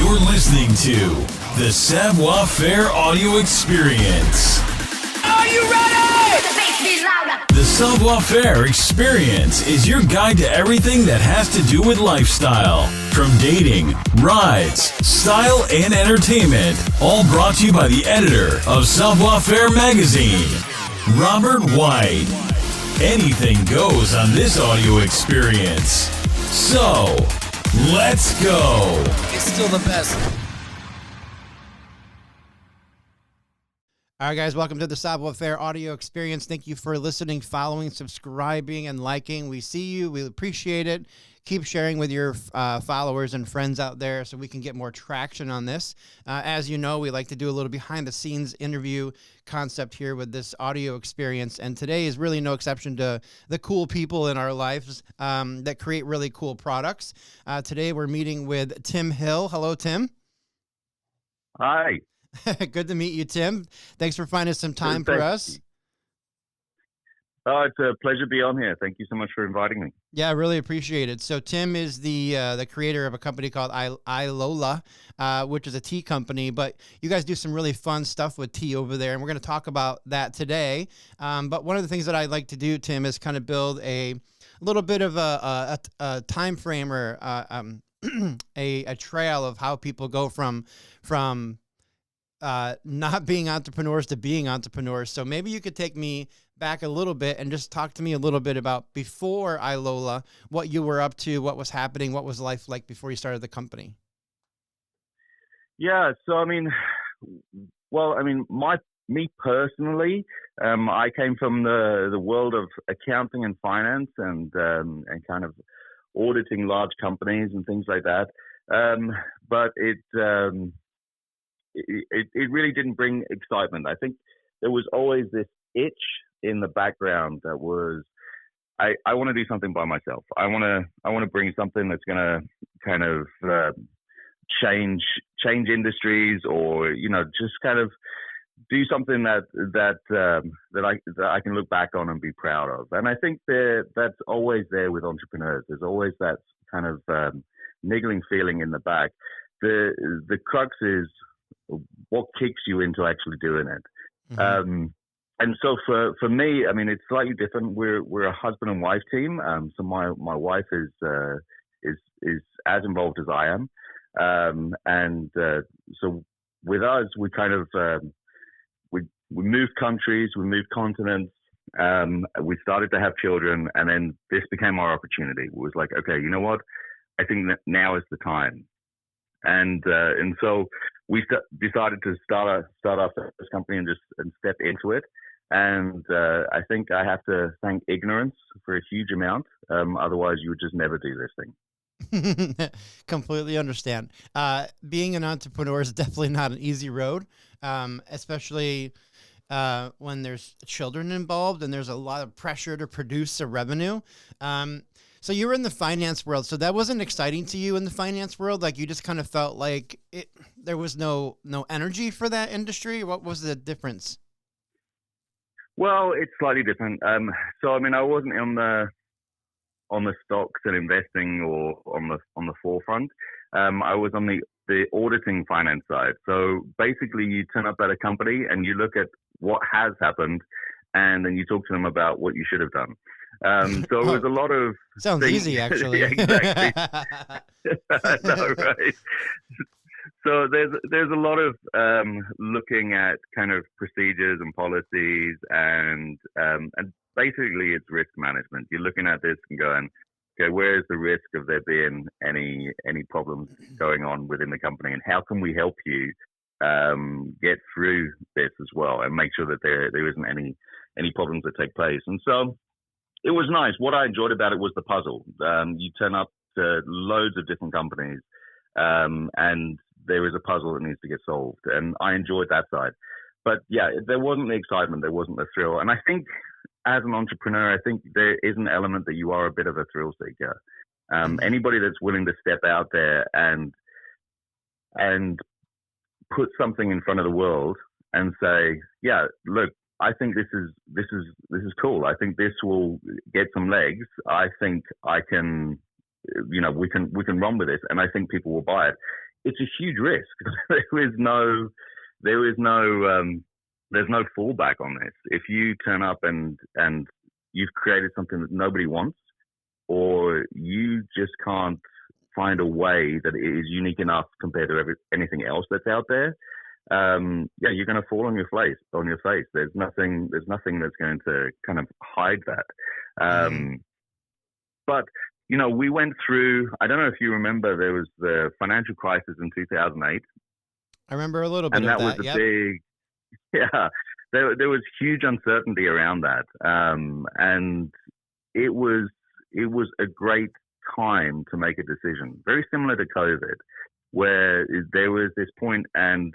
You're listening to the Savoir Faire audio experience. Are you ready? The Savoir Faire experience is your guide to everything that has to do with lifestyle. From dating, rides, style, and entertainment. All brought to you by the editor of Savoir Faire magazine, Robert White. Anything goes on this audio experience. So, let's go. It's still the best. All right, guys, welcome to the Savoir Faire audio experience. Thank you for listening, following, subscribing, and liking. We see you. We appreciate it. Keep sharing with your followers and friends out there so we can get more traction on this. As you know, we like to do a little behind-the-scenes interview concept here with this audio experience, and today is really no exception to the cool people in our lives that create really cool products. Today, we're meeting with Tim Hill. Hello, Tim. Hi. Good to meet you, Tim. Thanks for finding some time for us. Oh, it's a pleasure to be on here. Thank you so much for inviting me. Yeah, I really appreciate it. So Tim is the creator of a company called iLola, which is a tea company, but you guys do some really fun stuff with tea over there, and we're going to talk about that today. But one of the things that I'd like to do, Tim, is kind of build a little bit of a time frame or a trail of how people go from not being entrepreneurs to being entrepreneurs. So maybe you could take me back a little bit and just talk to me a little bit about before iLola, what you were up to, what was happening, what was life like before you started the company? Yeah, so me personally, I came from the world of accounting and finance and kind of auditing large companies and things like that. But it really didn't bring excitement. I think there was always this itch in the background that was, I want to do something by myself. I want to bring something that's going to kind of change industries, or just kind of do something that I can look back on and be proud of. And I think that's always there with entrepreneurs. There's always that kind of niggling feeling in the back. The crux is what kicks you into actually doing it. Mm-hmm. And so for me, it's slightly different. We're a husband and wife team. So my wife is as involved as I am. So with us, we kind of we moved countries, we moved continents. We started to have children, and then this became our opportunity. It was like, okay, you know what? I think that now is the time. And so we decided to start our first company and step into it. And I think I have to thank ignorance for a huge amount. Otherwise, you would just never do this thing. Completely understand. Being an entrepreneur is definitely not an easy road, especially when there's children involved and there's a lot of pressure to produce a revenue. So you were in the finance world. So that wasn't exciting to you in the finance world? Like you just kind of felt like there was no energy for that industry? What was the difference? Well, it's slightly different. So I wasn't on the stocks and investing or on the forefront. I was on the auditing finance side. So basically you turn up at a company and you look at what has happened, and then you talk to them about what you should have done. So it was a lot of sounds things. easy, actually. Yeah, exactly. I know, right? So there's a lot of looking at kind of procedures and policies, and basically it's risk management. You're looking at this and going, okay, where is the risk of there being any problems going on within the company, and how can we help you get through this as well, and make sure that there isn't any problems that take place. And so it was nice. What I enjoyed about it was the puzzle. You turn up to loads of different companies, and there is a puzzle that needs to get solved. And I enjoyed that side. But yeah, there wasn't the excitement. There wasn't the thrill. And I think as an entrepreneur, I think there is an element that you are a bit of a thrill seeker. Anybody that's willing to step out there and put something in front of the world and say, yeah, look, I think this is cool. I think this will get some legs. I think I can, we can run with this, and I think people will buy it. it's a huge risk. There is no there's no fallback on this. If you turn up and you've created something that nobody wants, or you just can't find a way that is unique enough compared to anything else that's out there, you're going to fall on your face. There's nothing that's going to kind of hide that. But we went through. I don't know if you remember, there was the financial crisis in 2008. I remember a little bit and of that. Was a big, There was huge uncertainty around that, and it was a great time to make a decision. Very similar to COVID, where there was this point, and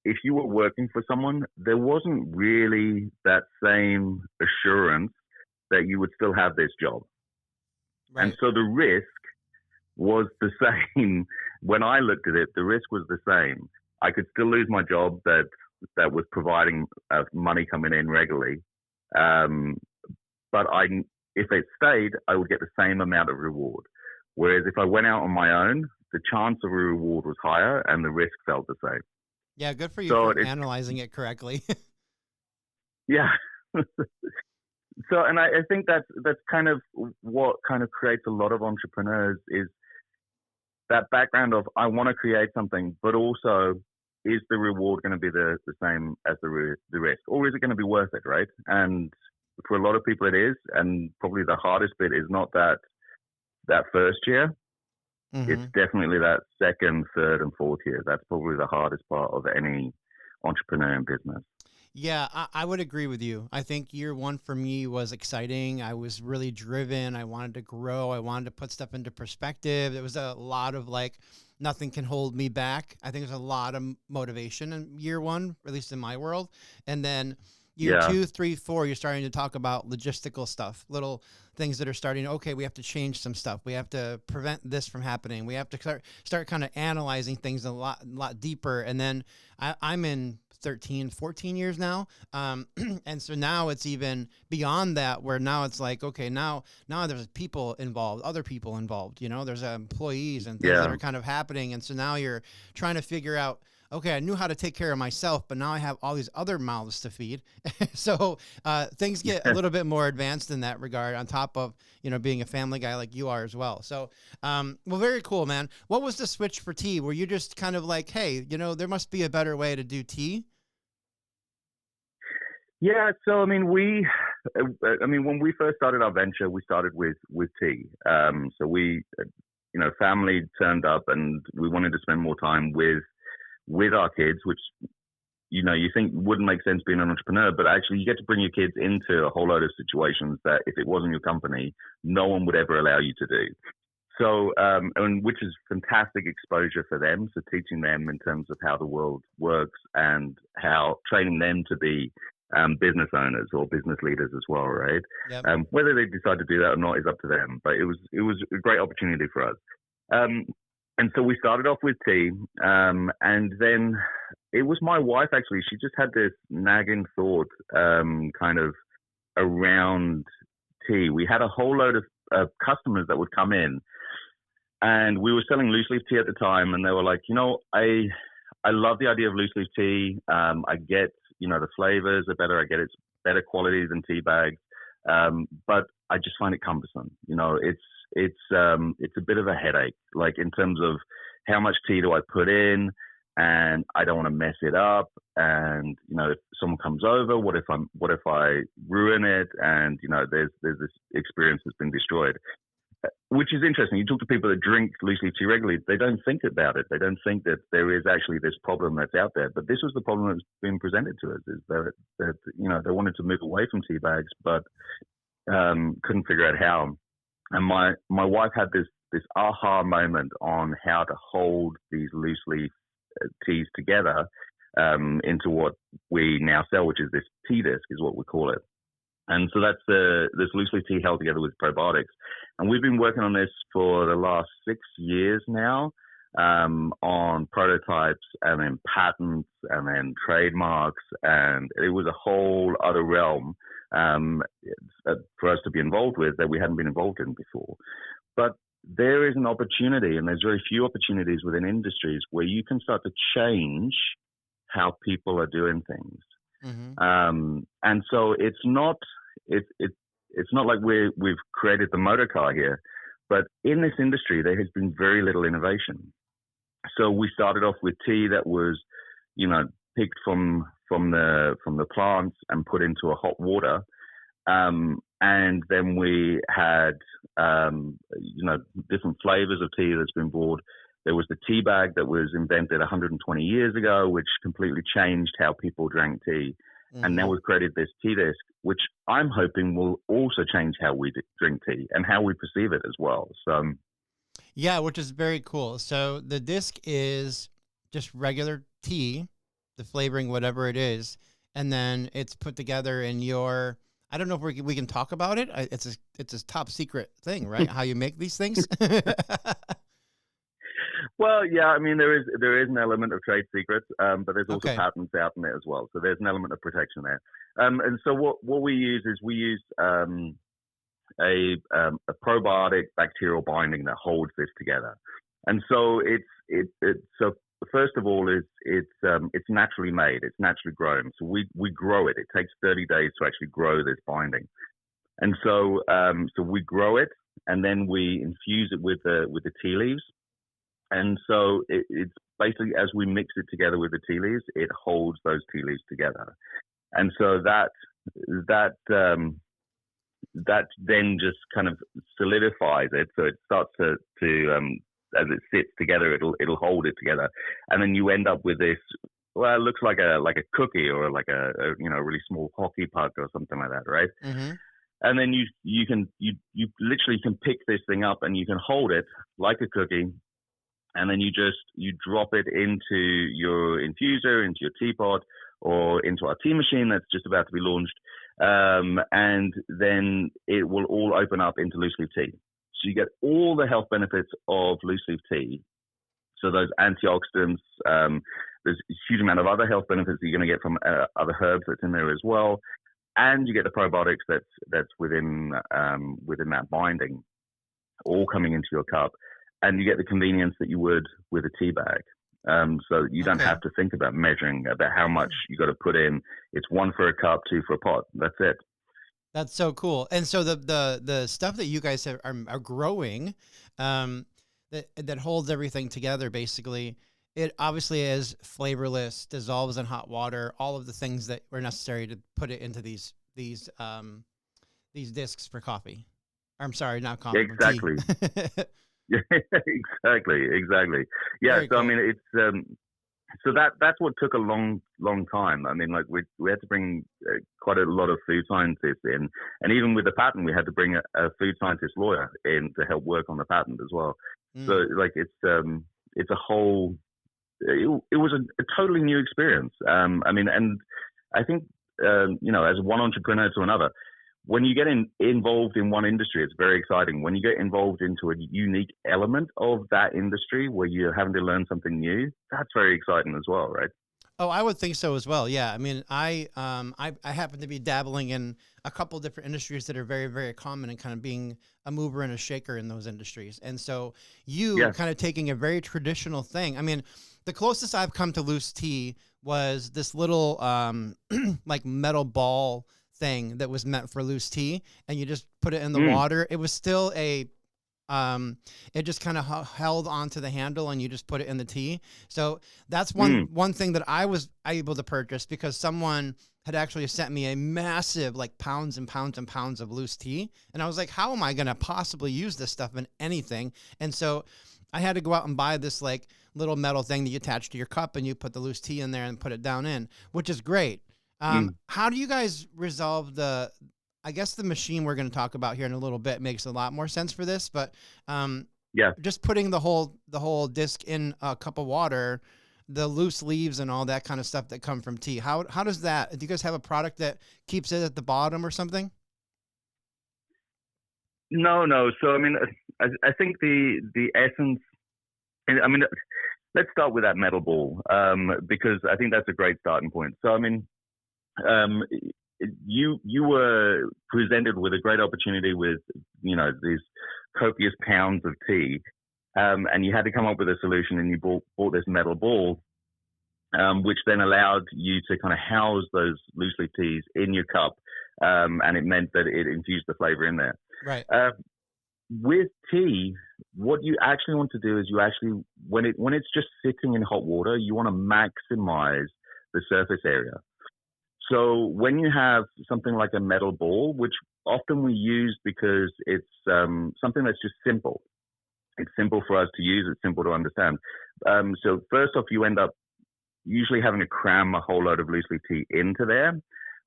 if you were working for someone, there wasn't really that same assurance that you would still have this job. Right. And so the risk was the same. When I looked at it, the risk was the same. I could still lose my job that was providing money coming in regularly. But if it stayed, I would get the same amount of reward. Whereas if I went out on my own, the chance of a reward was higher and the risk felt the same. Yeah, good for you for analyzing it correctly. Yeah. So, and I think that's kind of what kind of creates a lot of entrepreneurs, is that background of, I want to create something, but also, is the reward going to be the same as the risk, or is it going to be worth it, right? And for a lot of people it is, and probably the hardest bit is not that first year. Mm-hmm. It's definitely that second, third, and fourth year. That's probably the hardest part of any entrepreneur in business. Yeah, I would agree with you. I think year one for me was exciting. I was really driven. I wanted to grow. I wanted to put stuff into perspective. There was a lot of nothing can hold me back. I think there's a lot of motivation in year one, at least in my world. And then year 2, 3, 4, you're starting to talk about logistical stuff, little things that are starting. Okay, we have to change some stuff. We have to prevent this from happening. We have to start kind of analyzing things a lot deeper. And then I'm in 13, 14 years now. And so now it's even beyond that, where now it's like, okay, now there's people involved, other people involved, there's employees and things that are kind of happening. And so now you're trying to figure out, okay, I knew how to take care of myself, but now I have all these other mouths to feed. So things get a little bit more advanced in that regard, on top of, being a family guy like you are as well. So, well, very cool, man. What was the switch for tea? Were you just kind of like, hey, there must be a better way to do tea? Yeah. So, when we first started our venture, we started with tea. So we, family turned up and we wanted to spend more time with our kids, which, you think wouldn't make sense being an entrepreneur, but actually you get to bring your kids into a whole load of situations that if it wasn't your company, no one would ever allow you to do. So, and which is fantastic exposure for them. So teaching them in terms of how the world works and how training them to be business owners or business leaders as well, right? Yep. Whether they decide to do that or not is up to them, but it was a great opportunity for us. And so we started off with tea, and then it was my wife, actually. She just had this nagging thought kind of around tea. We had a whole load of customers that would come in, and we were selling loose leaf tea at the time, and they were like, I love the idea of loose leaf tea. I get, the flavors are better. I get it's better quality than tea bags, but I just find it cumbersome. It's a bit of a headache, like in terms of how much tea do I put in, and I don't want to mess it up. And if someone comes over, what if I ruin it? And there's this experience that's been destroyed, which is interesting. You talk to people that drink loose leaf tea regularly, they don't think about it. They don't think that there is actually this problem that's out there. But this was the problem that's been presented to us: is that they wanted to move away from tea bags, but couldn't figure out how. And my wife had this aha moment on how to hold these loose leaf teas together into what we now sell, which is this tea disc, is what we call it. And so that's this loose leaf tea held together with probiotics. And we've been working on this for the last 6 years now, on prototypes and then patents and then trademarks. And it was a whole other realm for us to be involved with that we hadn't been involved in before. But there is an opportunity, and there's very few opportunities within industries where you can start to change how people are doing things. And so it's not like we've created the motor car here, but in this industry there has been very little innovation. So we started off with tea that was, picked from the plants and put into a hot water. And then we had, different flavors of tea that's been brought. There was the tea bag that was invented 120 years ago, which completely changed how people drank tea. And now we've created this tea disc, which I'm hoping will also change how we drink tea and how we perceive it as well. So, yeah, which is very cool. So the disc is just regular tea, the flavoring, whatever it is, and then it's put together in your. I don't know if we can talk about it. It's a top secret thing, right? How you make these things. Well, yeah, I mean, there is an element of trade secrets, but there's also patents out in there as well. So there's an element of protection there. And so what we use is a probiotic bacterial binding that holds this together. And so so first of all it's naturally made, it's naturally grown. So we grow it. It takes 30 days to actually grow this binding. And so we grow it, and then we infuse it with the tea leaves. And so it's basically, as we mix it together with the tea leaves, it holds those tea leaves together. And so that then just kind of solidifies it. So it starts to as it sits together, it'll hold it together. And then you end up with this, well, it looks like a cookie or like a really small hockey puck or something like that, right? And then you literally can pick this thing up and you can hold it like a cookie. And then you drop it into your infuser, into your teapot, or into our tea machine that's just about to be launched. And then it will all open up into loose leaf tea. So you get all the health benefits of loose leaf tea. So those antioxidants, there's a huge amount of other health benefits that you're going to get from other herbs that's in there as well. And you get the probiotics that's within that binding, all coming into your cup. And you get the convenience that you would with a tea bag. So you don't have to think about measuring about how much you got to put in. It's 1 for a cup, 2 for a pot. That's it. That's so cool. And so the stuff that you guys are growing, that holds everything together, basically, it obviously is flavorless, dissolves in hot water, all of the things that were necessary to put it into these discs for coffee. I'm sorry, not coffee. Exactly. Yeah, exactly. Yeah. Very cool. I mean, it's so that's what took a long time. I mean, like we had to bring quite a lot of food scientists in, and even with the patent, we had to bring a food scientist lawyer in to help work on the patent as well. So like it's a whole. It was a totally new experience. I mean, and I think as one entrepreneur to another. When you get involved in one industry, it's very exciting. When you get involved into a unique element of that industry where you're having to learn something new, that's very exciting as well, right? Oh, I would think so as well. Yeah. I mean, I happen to be dabbling in a couple different industries that are very, very common and kind of being a mover and a shaker in those industries. And so kind of taking a very traditional thing. I mean, the closest I've come to loose tea was this little like metal ball thing that was meant for loose tea, and you just put it in the water. It was still it just kind of held onto the handle, and you just put it in the tea. So that's one thing that I was able to purchase because someone had actually sent me a massive, like, pounds and pounds and pounds of loose tea, and I was like, how am I going to possibly use this stuff in anything? And so I had to go out and buy this like little metal thing that you attach to your cup, and you put the loose tea in there and put it down in, which is great. How do you guys resolve I guess the machine we're going to talk about here in a little bit makes a lot more sense for this, but just putting the whole disc in a cup of water, the loose leaves and all that kind of stuff that come from tea. How does that, do you guys have a product that keeps it at the bottom or something? No. So, I mean, I think the essence, I mean, let's start with that metal ball, because I think that's a great starting point. So, I mean, you were presented with a great opportunity with these copious pounds of tea, and you had to come up with a solution, and you bought this metal ball, which then allowed you to kind of house those loose leaf teas in your cup, and it meant that it infused the flavor in there. Right. With tea, what you actually want to do is you actually, when it's just sitting in hot water, you want to maximize the surface area. So when you have something like a metal ball, which often we use because it's something that's just simple. It's simple for us to use. It's simple to understand. So first off, you end up usually having to cram a whole load of loose leaf tea into there.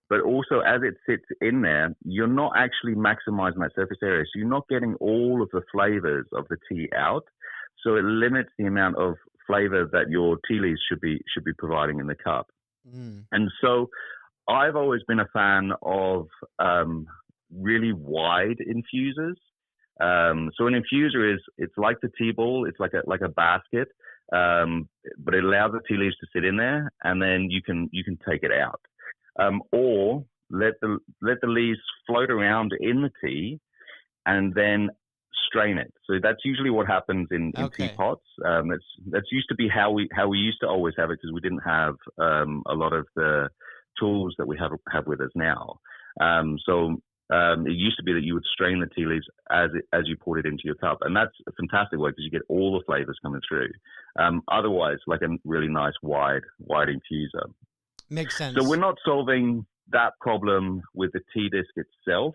But also, as it sits in there, you're not actually maximizing that surface area. So you're not getting all of the flavors of the tea out. So it limits the amount of flavor that your tea leaves should be providing in the cup. Mm. And so I've always been a fan of really wide infusers. So an infuser it's like the tea ball. It's like a basket, but it allows the tea leaves to sit in there, and then you can take it out. Or let the leaves float around in the tea, and then strain it. So that's usually what happens in teapots. That's used to be how we used to always have it, because we didn't have a lot of the tools that we have with us now. It used to be that you would strain the tea leaves as you poured it into your cup, and that's a fantastic way because you get all the flavors coming through. Otherwise, like a really nice wide infuser. Makes sense. So we're not solving that problem with the tea disc itself,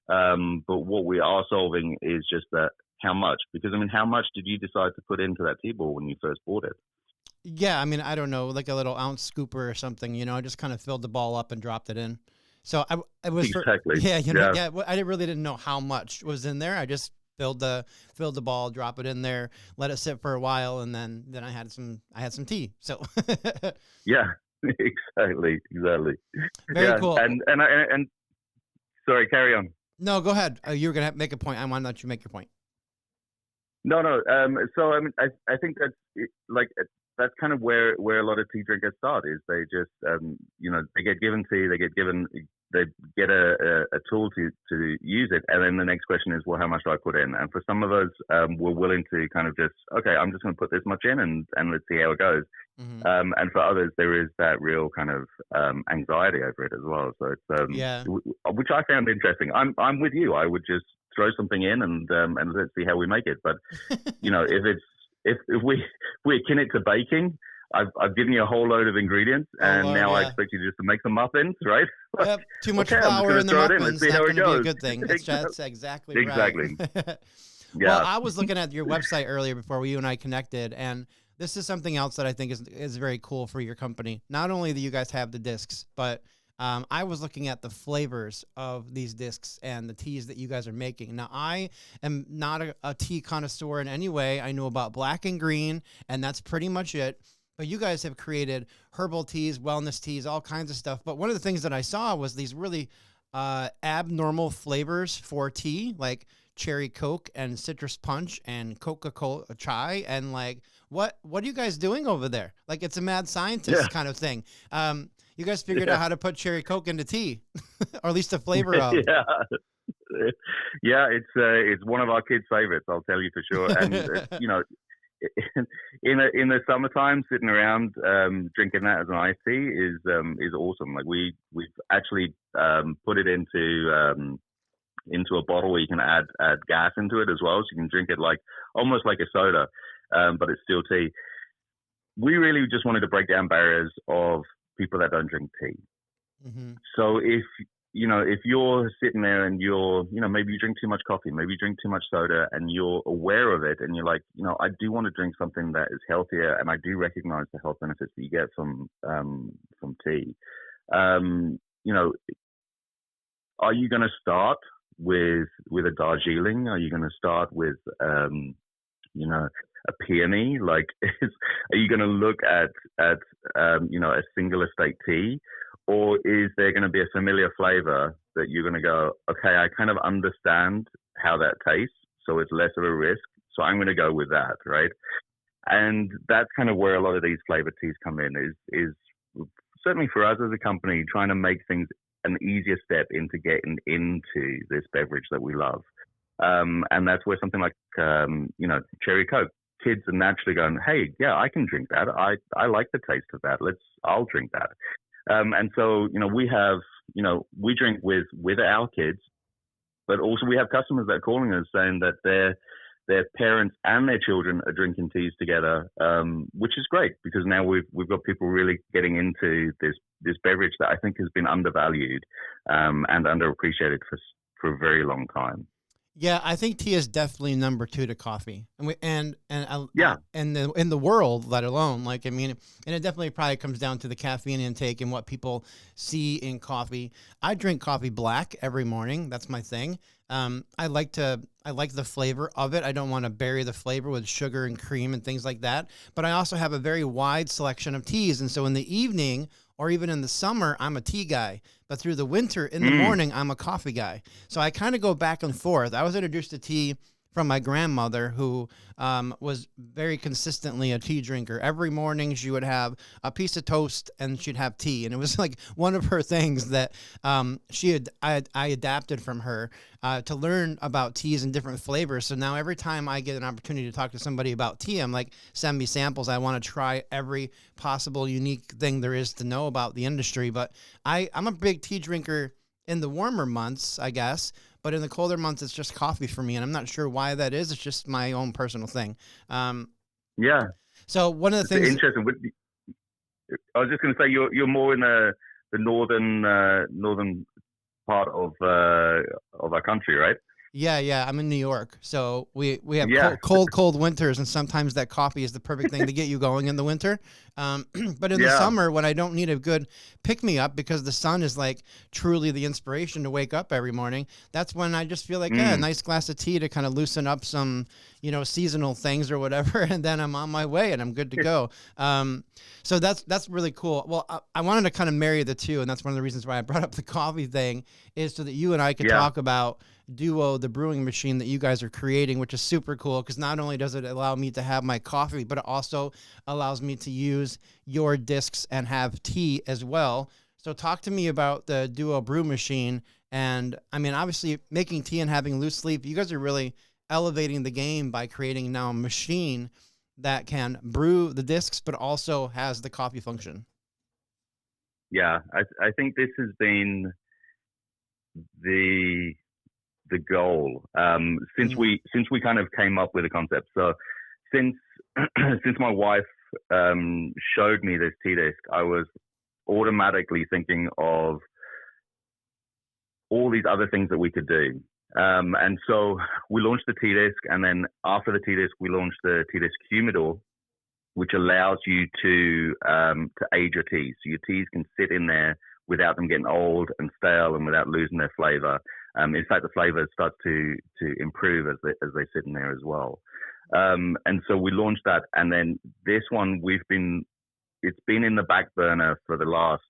but what we are solving is just that how much. Because, I mean, how much did you decide to put into that tea ball when you first bought it? Yeah, I mean, I don't know, like a little ounce scooper or something, I just kind of filled the ball up and dropped it in. So I was exactly. I really didn't know how much was in there. I just filled the ball, drop it in there, let it sit for a while, and then I had some tea. So yeah. Exactly. Very cool. And sorry, carry on. No, go ahead. You were gonna make a point. I want to let you make your point. No. So I mean, I think that's kind of where a lot of tea drinkers start. Is they just they get given tea, they get a tool to use it, and then the next question is, well, how much do I put in? And for some of us, we're willing to kind of just, okay, I'm just going to put this much in, and let's see how it goes. Mm-hmm. And for others, there is that real kind of anxiety over it as well. So it's which I found interesting. I'm with you. I would just throw something in and let's see how we make it. But if we akin it to baking, I've given you a whole load of ingredients, and I expect you just to make some muffins, right? Yep, too much flour in the muffins. That's going to be a good thing. That's exactly right. Exactly. Yeah. Well, I was looking at your website earlier before you and I connected, and this is something else that I think is very cool for your company. Not only that you guys have the discs, but I was looking at the flavors of these discs and the teas that you guys are making. Now, I am not a tea connoisseur in any way. I know about black and green, and that's pretty much it. But you guys have created herbal teas, wellness teas, all kinds of stuff. But one of the things that I saw was these really abnormal flavors for tea, like cherry Coke and citrus punch and Coca-Cola chai. And like, what are you guys doing over there? Like, it's a mad scientist kind of thing. You guys figured out how to put cherry Coke into tea, or at least the flavor of. Yeah, it's one of our kids' favorites, I'll tell you for sure. And in the summertime, sitting around drinking that as an iced tea is awesome. Like we've actually put it into a bottle where you can add gas into it as well, so you can drink it like almost like a soda, but it's still tea. We really just wanted to break down barriers of people that don't drink tea. Mm-hmm. So if you're sitting there and maybe you drink too much coffee, maybe you drink too much soda, and you're aware of it, and you're like, I do want to drink something that is healthier, and I do recognize the health benefits that you get from tea. Are you going to start with a Darjeeling? Are you going to start with a peony? Like, are you going to look at a single estate tea? Or is there going to be a familiar flavor that you're going to go, okay, I kind of understand how that tastes, so it's less of a risk, so I'm going to go with that, right? And that's kind of where a lot of these flavored teas come in, is certainly for us as a company, trying to make things an easier step into getting into this beverage that we love. And that's where something like, cherry Coke, kids are naturally going, hey, yeah, I can drink that. I like the taste of that. I'll drink that. And so, we drink with our kids, but also we have customers that are calling us saying that their parents and their children are drinking teas together, which is great because now we've got people really getting into this beverage that I think has been undervalued and underappreciated for a very long time. Yeah, I think tea is definitely number two to coffee, and Yeah. in the world, let alone like, I mean, and it definitely probably comes down to the caffeine intake and what people see in coffee. I drink coffee black every morning. That's my thing. I like the flavor of it. I don't want to bury the flavor with sugar and cream and things like that. But I also have a very wide selection of teas, and so in the evening or even in the summer, I'm a tea guy. But through the winter, in the morning, I'm a coffee guy. So I kind of go back and forth. I was introduced to tea from my grandmother, who was very consistently a tea drinker. Every morning she would have a piece of toast and she'd have tea. And it was like one of her things that I adapted from her to learn about teas and different flavors. So now every time I get an opportunity to talk to somebody about tea, I'm like, send me samples. I want to try every possible unique thing there is to know about the industry. But I'm a big tea drinker in the warmer months, I guess. But in the colder months, it's just coffee for me, and I'm not sure why that is. It's just my own personal thing. Yeah. So one of the things. Interesting. I was just going to say you're more in the northern part of our country, right? Yeah. I'm in New York, so we have cold winters, and sometimes that coffee is the perfect thing to get you going in the winter. But in the summer, when I don't need a good pick-me-up because the sun is like truly the inspiration to wake up every morning, that's when I just feel like a nice glass of tea to kind of loosen up some, seasonal things or whatever, and then I'm on my way and I'm good to go. So that's really cool. Well, I wanted to kind of marry the two, and that's one of the reasons why I brought up the coffee thing, is so that you and I could talk about Duo, the brewing machine that you guys are creating, which is super cool because not only does it allow me to have my coffee, but it also allows me to use your discs and have tea as well. So talk to me about the Duo brew machine. And I mean, obviously making tea and having loose sleep, you guys are really elevating the game by creating now a machine that can brew the discs, but also has the coffee function. Yeah, I think this has been the goal since we kind of came up with the concept. So since my wife showed me this tea disc, I was automatically thinking of all these other things that we could do. And so we launched the tea disc, and then after the tea disc, we launched the tea disc humidor, which allows you to age your teas. So your teas can sit in there without them getting old and stale and without losing their flavor. In fact, the flavors start to improve as they sit in there as well. And so we launched that, and then this one it's been in the back burner for the last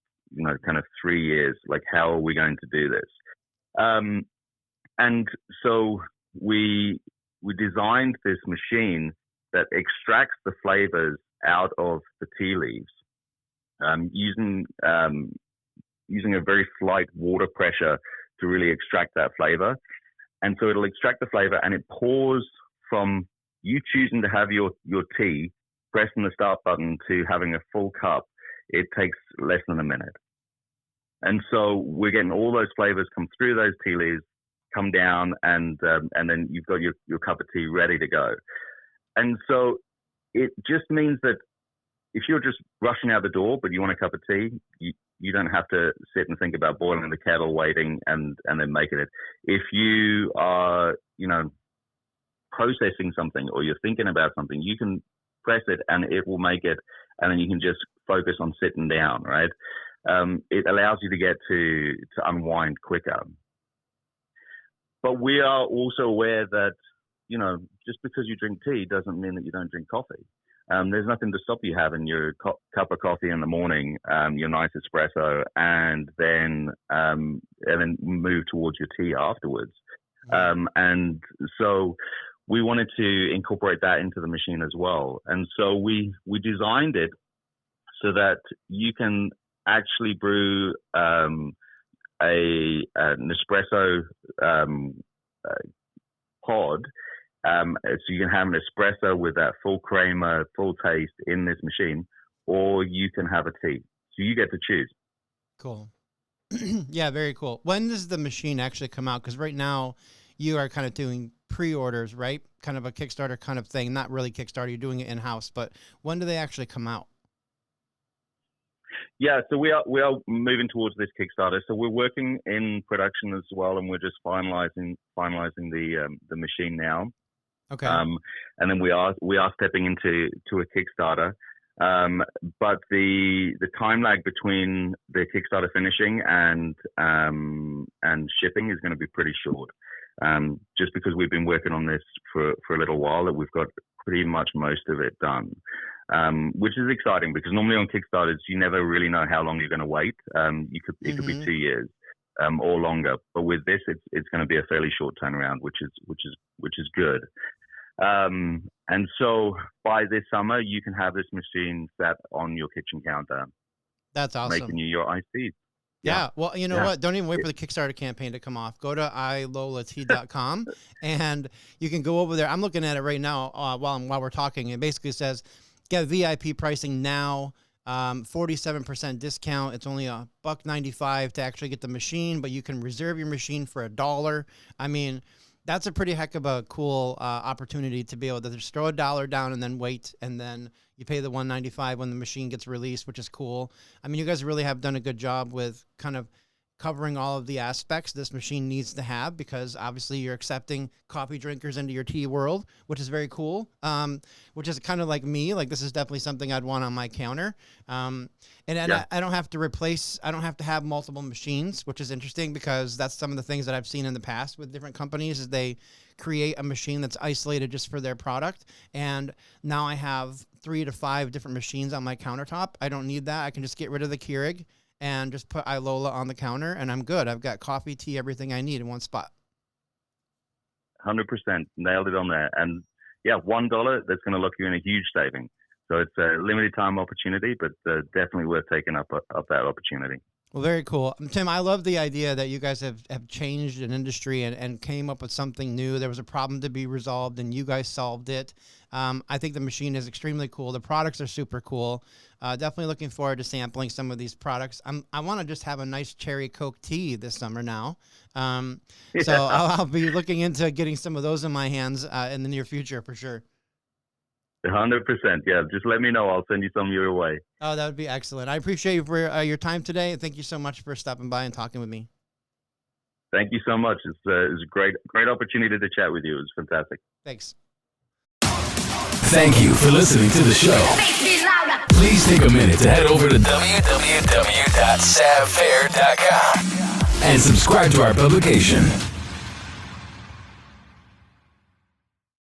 kind of 3 years. Like, how are we going to do this? And so we designed this machine that extracts the flavors out of the tea leaves using a very slight water pressure to really extract that flavor. And so it'll extract the flavor, and it pours from you choosing to have your tea, pressing the start button, to having a full cup. It takes less than a minute. And so we're getting all those flavors come through those tea leaves, come down, and then you've got your cup of tea ready to go. And so it just means that if you're just rushing out the door, but you want a cup of tea, you don't have to sit and think about boiling the kettle, waiting, and then making it. If you are, processing something, or you're thinking about something, you can press it and it will make it, and then you can just focus on sitting down, right? It allows you to get to unwind quicker. But we are also aware that, just because you drink tea doesn't mean that you don't drink coffee. There's nothing to stop you having your cup of coffee in the morning, your nice espresso, and then move towards your tea afterwards. And so we wanted to incorporate that into the machine as well. And so we designed it so that you can actually brew an espresso pod. So you can have an espresso with that full creamer, full taste in this machine, or you can have a tea. So you get to choose. Cool. Yeah, very cool. When does the machine actually come out? Because right now you are kind of doing pre-orders, right? Kind of a Kickstarter kind of thing. Not really Kickstarter. You're doing it in-house. But when do they actually come out? Yeah, so we are moving towards this Kickstarter. So we're working in production as well, and we're just finalizing the machine now. Okay. And then we are stepping into a Kickstarter. But the time lag between the Kickstarter finishing and shipping is going to be pretty short. Just because we've been working on this for a little while, that we've got pretty much most of it done. Which is exciting because normally on Kickstarters you never really know how long you're going to wait. It could be 2 years or longer, but with this it's going to be a fairly short turnaround, which is good. And so by this summer you can have this machine set on your kitchen counter. That's awesome. Making you your iced teas. Yeah. Well, you know what? Don't even wait for the Kickstarter campaign to come off. Go to iLolatea.com and you can go over there. I'm looking at it right now while we're talking. It basically says, get VIP pricing now, 47% discount. It's only $1.95 to actually get the machine, but you can reserve your machine for $1. I mean, that's a pretty heck of a cool opportunity to be able to just throw $1 down and then wait, and then you pay the $1.95 when the machine gets released, which is cool. I mean, you guys really have done a good job with kind of covering all of the aspects this machine needs to have, because obviously you're accepting coffee drinkers into your tea world, which is very cool. Which is kind of like me. Like, this is definitely something I'd want on my counter. I don't have to have multiple machines, which is interesting because that's some of the things that I've seen in the past with different companies is they create a machine that's isolated just for their product. And now I have 3 to 5 different machines on my countertop. I don't need that. I can just get rid of the Keurig and just put iLola on the counter, and I'm good. I've got coffee, tea, everything I need in one spot. 100%. Nailed it on there. And yeah, $1, that's going to lock you in a huge saving. So it's a limited time opportunity, but definitely worth taking up that opportunity. Well, very cool. Tim, I love the idea that you guys have changed an industry and came up with something new. There was a problem to be resolved, and you guys solved it. I think the machine is extremely cool. The products are super cool. Definitely looking forward to sampling some of these products. I want to just have a nice cherry Coke tea this summer now. So I'll be looking into getting some of those in my hands in the near future for sure. 100%. Yeah, just let me know. I'll send you some your way. Oh, that would be excellent. I appreciate you for your time today. Thank you so much for stopping by and talking with me. Thank you so much. It's a great opportunity to chat with you. It was fantastic. Thanks. Thank you for listening to the show. Please take a minute to head over to www.savfair.com and subscribe to our publication.